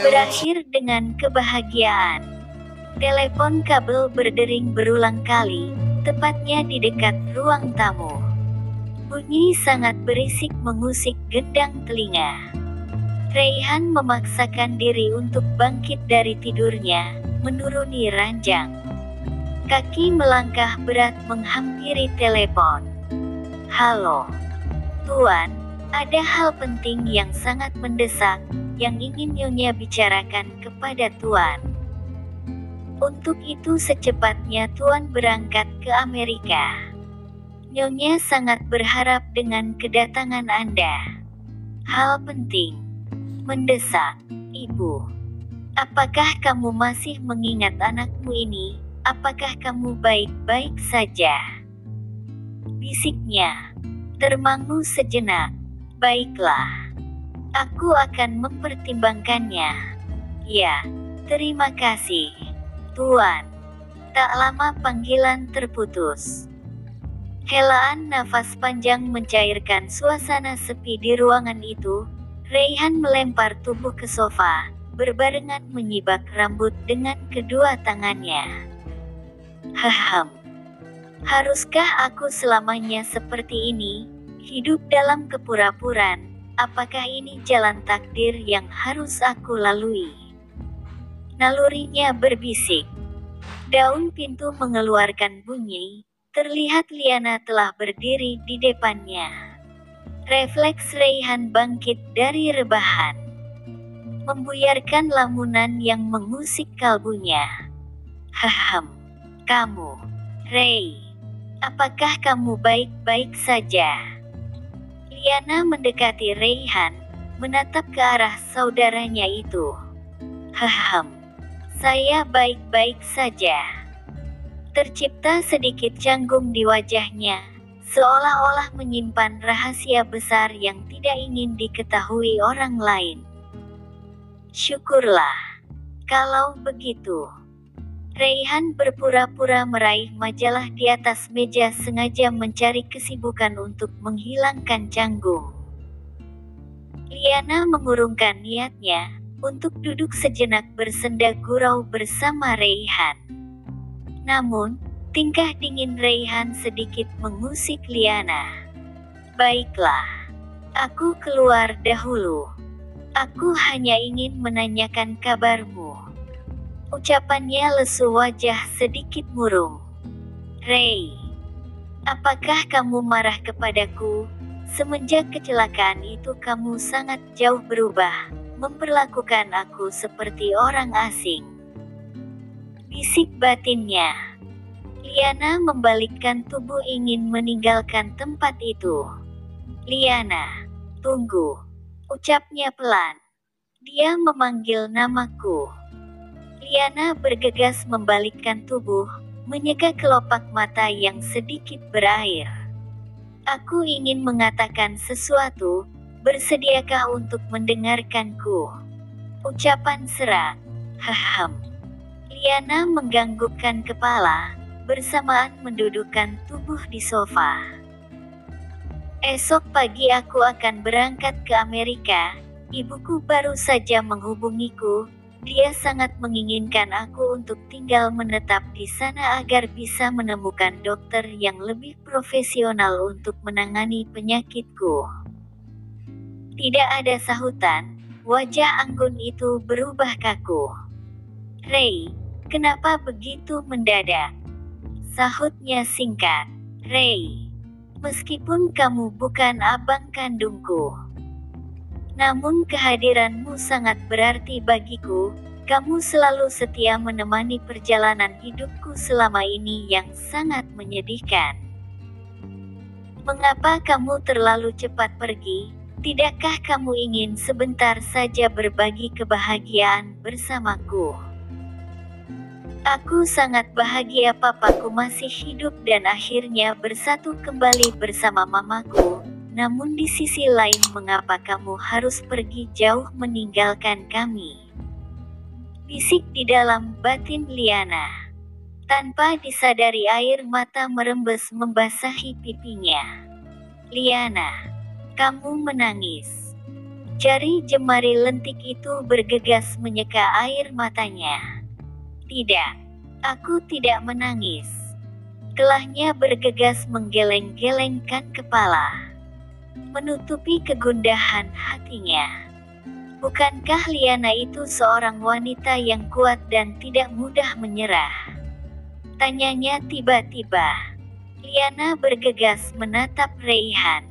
Berakhir dengan kebahagiaan. Telepon kabel berdering berulang kali, tepatnya di dekat ruang tamu. Bunyi sangat berisik mengusik gendang telinga. Raihan memaksakan diri untuk bangkit dari tidurnya, menuruni ranjang. Kaki melangkah berat menghampiri telepon. Halo, Tuan, ada hal penting yang sangat mendesak, yang ingin Nyonya bicarakan kepada Tuan. Untuk itu secepatnya Tuan berangkat ke Amerika. Nyonya sangat berharap dengan kedatangan Anda. Hal penting, mendesak, Ibu. Apakah kamu masih mengingat anakmu ini? Apakah kamu baik-baik saja? Bisiknya, termangu sejenak. Baiklah. Aku akan mempertimbangkannya. Ya, terima kasih, Tuan. Tak lama panggilan terputus. Helaan nafas panjang mencairkan suasana sepi di ruangan itu. Raihan melempar tubuh ke sofa, berbarengan menyibak rambut dengan kedua tangannya. Hahaha. Haruskah aku selamanya seperti ini, hidup dalam kepura-puraan? Apakah ini jalan takdir yang harus aku lalui? Nalurinya berbisik. Daun pintu mengeluarkan bunyi, terlihat Liana telah berdiri di depannya. Refleks Raihan bangkit dari rebahan, membuyarkan lamunan yang mengusik kalbunya. Hahaha. Kamu, Ray, apakah kamu baik-baik saja? Liana mendekati Raihan, menatap ke arah saudaranya itu. Hahaha. Saya baik-baik saja. Tercipta sedikit canggung di wajahnya, seolah-olah menyimpan rahasia besar yang tidak ingin diketahui orang lain. Syukurlah. Kalau begitu. Raihan berpura-pura meraih majalah di atas meja sengaja mencari kesibukan untuk menghilangkan canggung. Liana mengurungkan niatnya untuk duduk sejenak bersenda gurau bersama Raihan. Namun, tingkah dingin Raihan sedikit mengusik Liana. Baiklah, aku keluar dahulu. Aku hanya ingin menanyakan kabarmu. Ucapannya lesu wajah sedikit murung. Ray, apakah kamu marah kepadaku? Semenjak kecelakaan itu kamu sangat jauh berubah, memperlakukan aku seperti orang asing. Bisik batinnya. Liana membalikkan tubuh ingin meninggalkan tempat itu. Liana, tunggu. Ucapnya pelan. Dia memanggil namaku. Liana bergegas membalikkan tubuh, menyeka kelopak mata yang sedikit berair. Aku ingin mengatakan sesuatu, bersediakah untuk mendengarkanku? Ucapan serak. Hahaha. Liana menganggukkan kepala, bersamaan mendudukkan tubuh di sofa. Esok pagi aku akan berangkat ke Amerika. Ibuku baru saja menghubungiku. Dia sangat menginginkan aku untuk tinggal menetap di sana agar bisa menemukan dokter yang lebih profesional untuk menangani penyakitku. Tidak ada sahutan, wajah anggun itu berubah kaku. Ray, kenapa begitu mendadak? Sahutnya singkat. Ray, meskipun kamu bukan abang kandungku, namun kehadiranmu sangat berarti bagiku. Kamu selalu setia menemani perjalanan hidupku selama ini yang sangat menyedihkan. Mengapa kamu terlalu cepat pergi? Tidakkah kamu ingin sebentar saja berbagi kebahagiaan bersamaku? Aku sangat bahagia papaku masih hidup dan akhirnya bersatu kembali bersama mamaku. Namun di sisi lain mengapa kamu harus pergi jauh meninggalkan kami? Bisik di dalam batin Liana. Tanpa disadari air mata merembes membasahi pipinya. Liana, kamu menangis. Jari jemari lentik itu bergegas menyeka air matanya. Tidak, aku tidak menangis. Kelahnya bergegas menggeleng-gelengkan kepala, menutupi kegundahan hatinya. Bukankah Liana itu seorang wanita yang kuat dan tidak mudah menyerah? Tanyanya tiba-tiba. Liana bergegas menatap Raihan.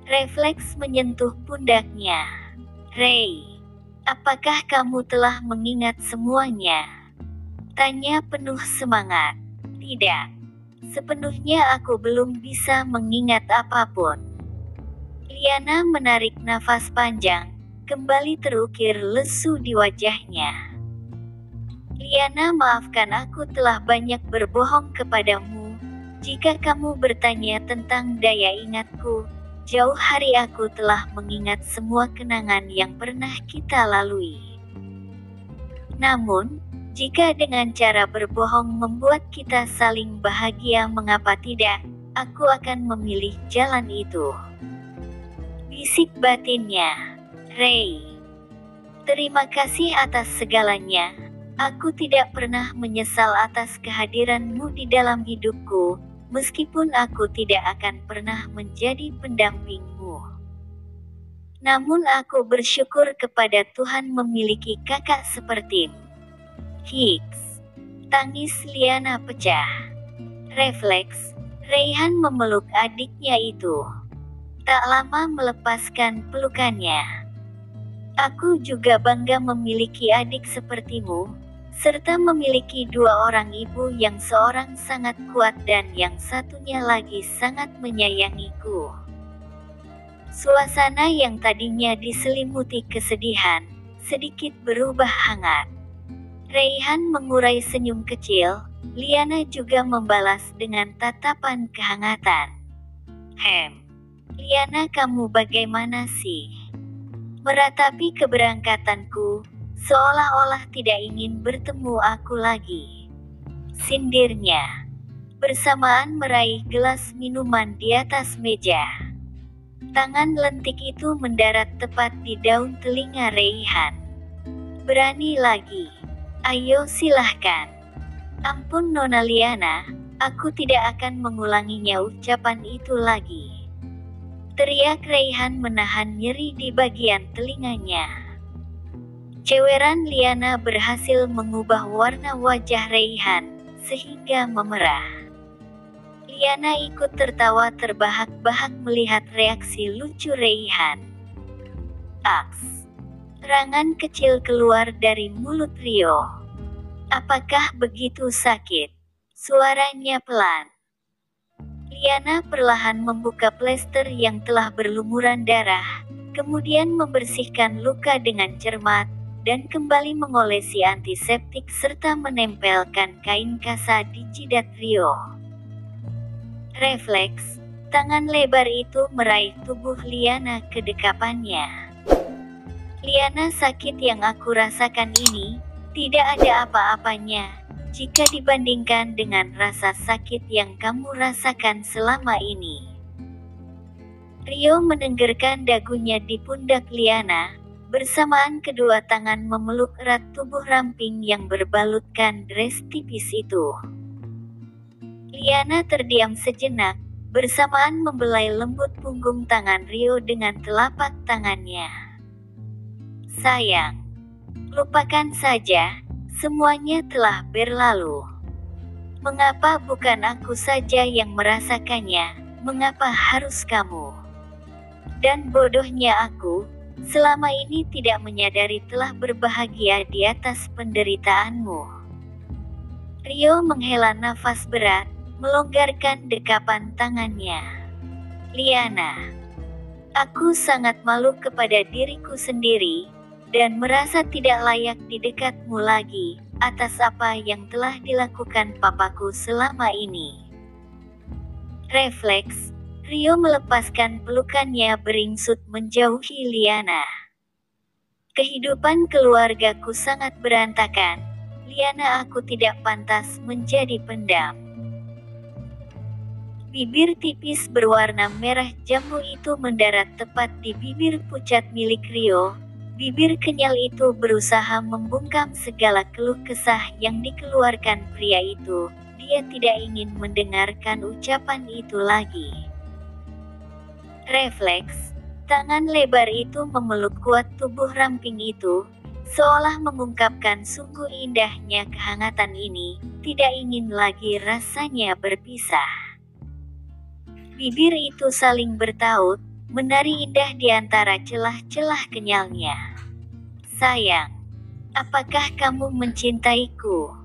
Refleks menyentuh pundaknya. Ray, apakah kamu telah mengingat semuanya? Tanya penuh semangat. Tidak, sepenuhnya aku belum bisa mengingat apapun. Liana menarik nafas panjang, kembali terukir lesu di wajahnya. Liana, maafkan, aku telah banyak berbohong kepadamu. Jika kamu bertanya tentang daya ingatku, jauh hari aku telah mengingat semua kenangan yang pernah kita lalui. Namun, jika dengan cara berbohong membuat kita saling bahagia, mengapa tidak? Aku akan memilih jalan itu. Bisik batinnya. Ray, terima kasih atas segalanya. Aku tidak pernah menyesal atas kehadiranmu di dalam hidupku, meskipun aku tidak akan pernah menjadi pendampingmu. Namun aku bersyukur kepada Tuhan memiliki kakak sepertimu. Hicks. Tangis Liana pecah. Refleks, Raihan memeluk adiknya itu. Tak lama melepaskan pelukannya. Aku juga bangga memiliki adik sepertimu, serta memiliki dua orang ibu, yang seorang sangat kuat dan yang satunya lagi sangat menyayangiku. Suasana yang tadinya diselimuti kesedihan, sedikit berubah hangat. Raihan mengurai senyum kecil, Liana juga membalas dengan tatapan kehangatan. Liana, kamu bagaimana sih? Meratapi keberangkatanku, seolah-olah tidak ingin bertemu aku lagi. Sindirnya, bersamaan meraih gelas minuman di atas meja. Tangan lentik itu mendarat tepat di daun telinga Raihan. Berani lagi? Ayo silahkan. Ampun Nona Liana, aku tidak akan mengulanginya, ucapan itu lagi. Teriak Raihan menahan nyeri di bagian telinganya. Ceweran Liana berhasil mengubah warna wajah Raihan, sehingga memerah. Liana ikut tertawa terbahak-bahak melihat reaksi lucu Raihan. Aks. Serangan kecil keluar dari mulut Rio. Apakah begitu sakit? Suaranya pelan. Liana perlahan membuka plester yang telah berlumuran darah, kemudian membersihkan luka dengan cermat, dan kembali mengolesi antiseptik serta menempelkan kain kasa di jidat Rio. Refleks, tangan lebar itu meraih tubuh Liana ke dekapannya. Liana, sakit yang aku rasakan ini tidak ada apa-apanya jika dibandingkan dengan rasa sakit yang kamu rasakan selama ini. Rio menenggerkan dagunya di pundak Liana, bersamaan kedua tangan memeluk erat tubuh ramping yang berbalutkan dress tipis itu. Liana terdiam sejenak, bersamaan membelai lembut punggung tangan Rio dengan telapak tangannya. Sayang, lupakan saja. Semuanya telah berlalu. Mengapa bukan aku saja yang merasakannya? Mengapa harus kamu? Dan bodohnya aku, selama ini tidak menyadari telah berbahagia di atas penderitaanmu. Rio menghela nafas berat, melonggarkan dekapan tangannya. Liana, aku sangat malu kepada diriku sendiri, dan merasa tidak layak di dekatmu lagi, atas apa yang telah dilakukan papaku selama ini. Refleks, Rio melepaskan pelukannya beringsut menjauhi Liana. Kehidupan keluargaku sangat berantakan, Liana, aku tidak pantas menjadi pendam. Bibir tipis berwarna merah jambu itu mendarat tepat di bibir pucat milik Rio. Bibir kenyal itu berusaha membungkam segala keluh kesah yang dikeluarkan pria itu. Dia tidak ingin mendengarkan ucapan itu lagi. Refleks, tangan lebar itu memeluk kuat tubuh ramping itu, seolah mengungkapkan sungguh indahnya kehangatan ini, tidak ingin lagi rasanya berpisah. Bibir itu saling bertaut, menari indah di antara celah-celah kenyalnya. Sayang, apakah kamu mencintaiku?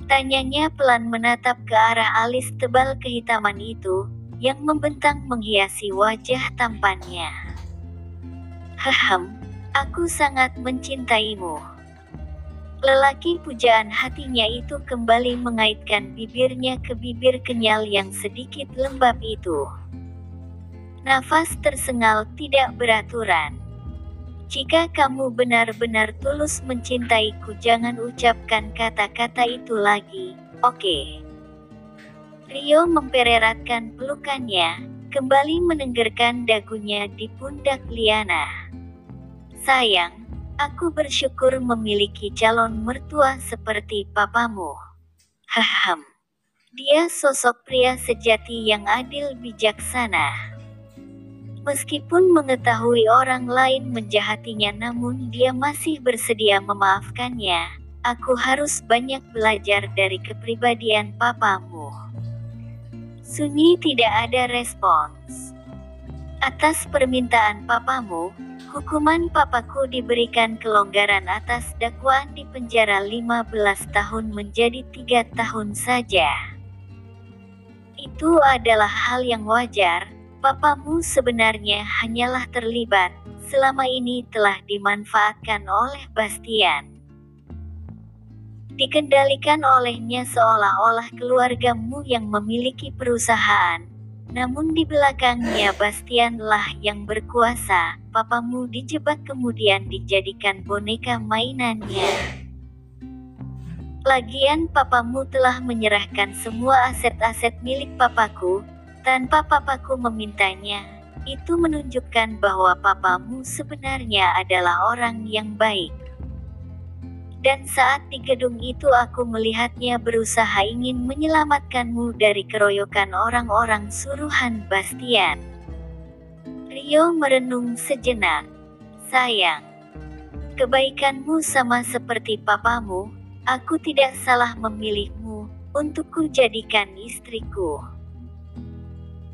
Tanyanya pelan menatap ke arah alis tebal kehitaman itu, yang membentang menghiasi wajah tampannya. Hehem, aku sangat mencintaimu. Lelaki pujaan hatinya itu kembali mengaitkan bibirnya ke bibir kenyal yang sedikit lembab itu. Nafas tersengal tidak beraturan. Jika kamu benar-benar tulus mencintaiku, jangan ucapkan kata-kata itu lagi, oke? Rio mempereratkan pelukannya, kembali menenggerkan dagunya di pundak Liana. Sayang, aku bersyukur memiliki calon mertua seperti papamu. Hahem. Dia sosok pria sejati yang adil bijaksana. Meskipun mengetahui orang lain menjahatinya, namun dia masih bersedia memaafkannya. Aku harus banyak belajar dari kepribadian papamu. Sunyi, tidak ada respons. Atas permintaan papamu, hukuman papaku diberikan kelonggaran atas dakwaan di penjara 15 tahun menjadi 3 tahun saja. Itu adalah hal yang wajar. Papamu sebenarnya hanyalah terlibat, selama ini telah dimanfaatkan oleh Bastian. Dikendalikan olehnya seolah-olah keluargamu yang memiliki perusahaan. Namun di belakangnya Bastianlah yang berkuasa. Papamu dijebak kemudian dijadikan boneka mainannya. Lagian papamu telah menyerahkan semua aset-aset milik papaku, tanpa papaku memintanya. Itu menunjukkan bahwa papamu sebenarnya adalah orang yang baik. Dan saat di gedung itu aku melihatnya berusaha ingin menyelamatkanmu dari keroyokan orang-orang suruhan Bastian. Rio merenung sejenak. Sayang, kebaikanmu sama seperti papamu. Aku tidak salah memilihmu untuk kujadikan istriku.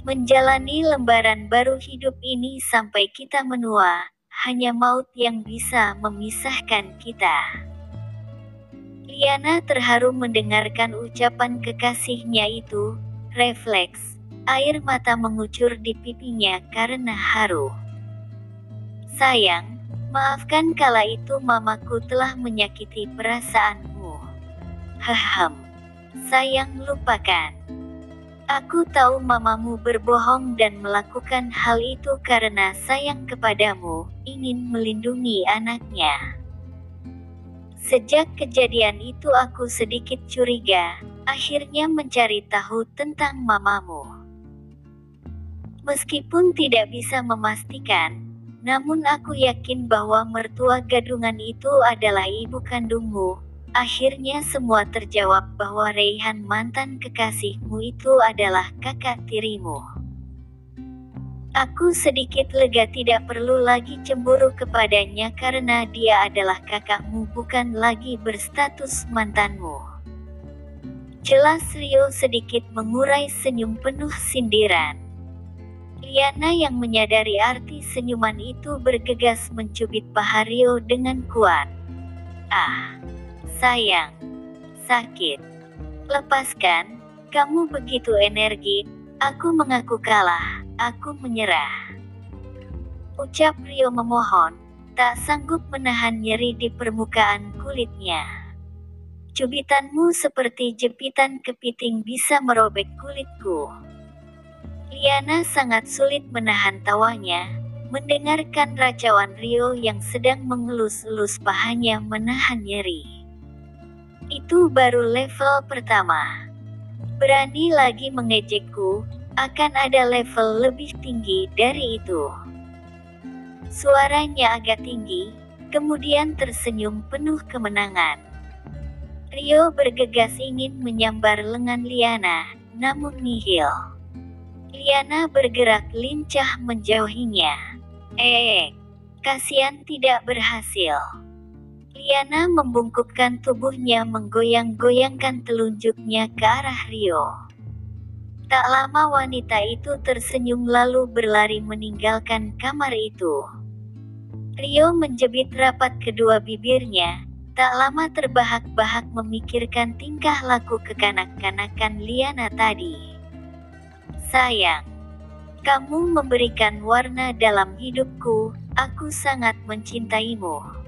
Menjalani lembaran baru hidup ini sampai kita menua, hanya maut yang bisa memisahkan kita. Liana terharu mendengarkan ucapan kekasihnya itu. Refleks, air mata mengucur di pipinya karena haru. Sayang, maafkan kala itu mamaku telah menyakiti perasaanmu. Hahem, sayang, lupakan. Aku tahu mamamu berbohong dan melakukan hal itu karena sayang kepadamu, ingin melindungi anaknya. Sejak kejadian itu aku sedikit curiga, akhirnya mencari tahu tentang mamamu. Meskipun tidak bisa memastikan, namun aku yakin bahwa mertua gadungan itu adalah ibu kandungmu. Akhirnya semua terjawab bahwa Raihan mantan kekasihmu itu adalah kakak tirimu. Aku sedikit lega, tidak perlu lagi cemburu kepadanya karena dia adalah kakakmu, bukan lagi berstatus mantanmu. Jelas. Rio sedikit mengurai senyum penuh sindiran. Liana yang menyadari arti senyuman itu bergegas mencubit paha Rio dengan kuat. Ah, sayang, sakit. Lepaskan, kamu begitu energik. Aku mengaku kalah, aku menyerah. Ucap Rio memohon, tak sanggup menahan nyeri di permukaan kulitnya. Cubitanmu seperti jepitan kepiting, bisa merobek kulitku. Liana sangat sulit menahan tawanya, mendengarkan racauan Rio yang sedang mengelus-elus pahanya menahan nyeri. Itu baru level pertama. Berani lagi mengejekku, Akan ada level lebih tinggi dari itu. Suaranya agak tinggi, kemudian tersenyum penuh kemenangan. Rio bergegas ingin menyambar lengan Liana, namun nihil. Liana bergerak lincah menjauhinya. Kasihan tidak berhasil. Liana membungkukkan tubuhnya menggoyang-goyangkan telunjuknya ke arah Rio. Tak lama wanita itu tersenyum lalu berlari meninggalkan kamar itu. Rio menjepit rapat kedua bibirnya, tak lama terbahak-bahak memikirkan tingkah laku kekanak-kanakan Liana tadi. Sayang, kamu memberikan warna dalam hidupku, aku sangat mencintaimu.